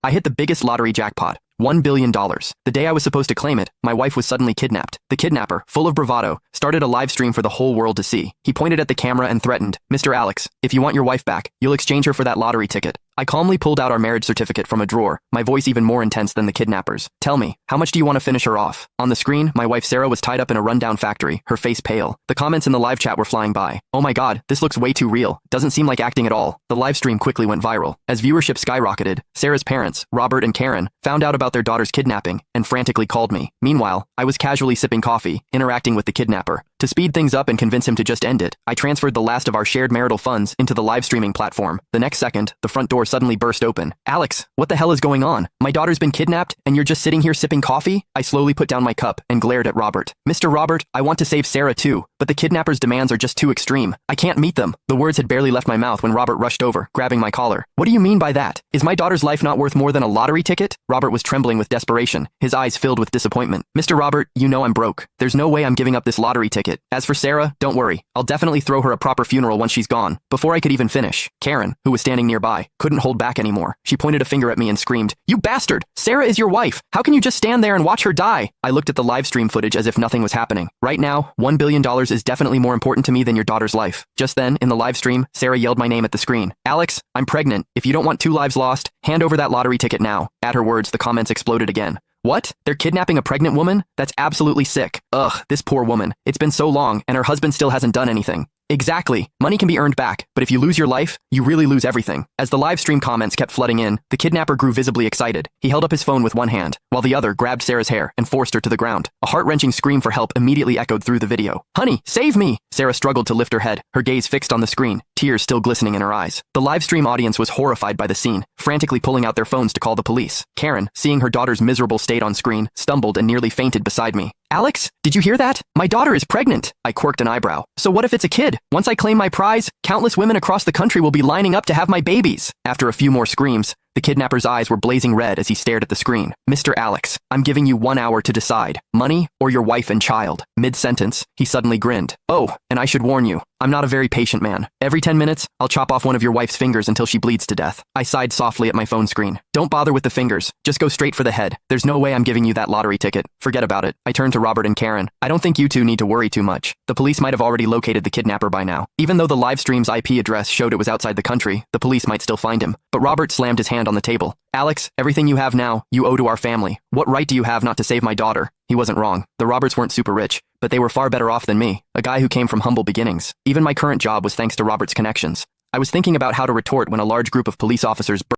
I hit the biggest lottery jackpot. $1 billion. The day I was supposed to claim it, my wife was suddenly kidnapped. The kidnapper, full of bravado, started a live stream for the whole world to see. He pointed at the camera and threatened, "Mr. Alex, if you want your wife back, you'll exchange her for that lottery ticket." I calmly pulled out our marriage certificate from a drawer, my voice even more intense than the kidnappers. "Tell me, how much do you want to finish her off?" On the screen, my wife Sarah was tied up in a rundown factory, her face pale. The comments in the live chat were flying by. "Oh my god, this looks way too real. Doesn't seem like acting at all." The live stream quickly went viral. As viewership skyrocketed, Sarah's parents, Robert and Karen, found out about their daughter's kidnapping and frantically called me. Meanwhile, I was casually sipping coffee, interacting with the kidnapper. To speed things up and convince him to just end it, I transferred the last of our shared marital funds into the live streaming platform. The next second, the front door suddenly burst open. "Alex, what the hell is going on? My daughter's been kidnapped, and you're just sitting here sipping coffee?" I slowly put down my cup and glared at Robert. "Mr. Robert, I want to save Sarah too, but the kidnapper's demands are just too extreme. I can't meet them." The words had barely left my mouth when Robert rushed over, grabbing my collar. "What do you mean by that? Is my daughter's life not worth more than a lottery ticket?" Robert was trembling with desperation, his eyes filled with disappointment. "Mr. Robert, you know I'm broke. There's no way I'm giving up this lottery ticket. As for Sarah, don't worry. I'll definitely throw her a proper funeral once she's gone." Before I could even finish, Karen, who was standing nearby, couldn't hold back anymore. She pointed a finger at me and screamed, "You bastard! Sarah is your wife! How can you just stand there and watch her die?" I looked at the live stream footage as if nothing was happening. Right now, $1 billion is definitely more important to me than your daughter's life. Just then, in the live stream, Sarah yelled my name at the screen. "Alex, I'm pregnant. If you don't want 2 lives lost, hand over that lottery ticket now." At her words, the comments exploded again. "What? They're kidnapping a pregnant woman? That's absolutely sick. Ugh, this poor woman. It's been so long, and her husband still hasn't done anything." Exactly. Money can be earned back, but if you lose your life, you really lose everything. As the live stream comments kept flooding in, the kidnapper grew visibly excited. He held up his phone with one hand, while the other grabbed Sarah's hair and forced her to the ground. A heart-wrenching scream for help immediately echoed through the video. "Honey, save me!" Sarah struggled to lift her head, her gaze fixed on the screen, tears still glistening in her eyes. The live stream audience was horrified by the scene, frantically pulling out their phones to call the police. Karen, seeing her daughter's miserable state on screen, stumbled and nearly fainted beside me. "Alex, did you hear that? My daughter is pregnant." I quirked an eyebrow. "So what if it's a kid? Once I claim my prize, countless women across the country will be lining up to have my babies." After a few more screams, the kidnapper's eyes were blazing red as he stared at the screen. "Mr. Alex, I'm giving you 1 hour to decide. Money or your wife and child." Mid-sentence, he suddenly grinned. "Oh, and I should warn you, I'm not a very patient man. Every 10 minutes, I'll chop off one of your wife's fingers until she bleeds to death." I sighed softly at my phone screen. "Don't bother with the fingers. Just go straight for the head. There's no way I'm giving you that lottery ticket. Forget about it." I turned to Robert and Karen. "I don't think you two need to worry too much. The police might have already located the kidnapper by now. Even though the live stream's IP address showed it was outside the country, the police might still find him." But Robert slammed his hand on the table. "Alex, everything you have now, you owe to our family. What right do you have not to save my daughter?" He wasn't wrong. The Roberts weren't super rich, but they were far better off than me, a guy who came from humble beginnings. Even my current job was thanks to Robert's connections. I was thinking about how to retort when a large group of police officers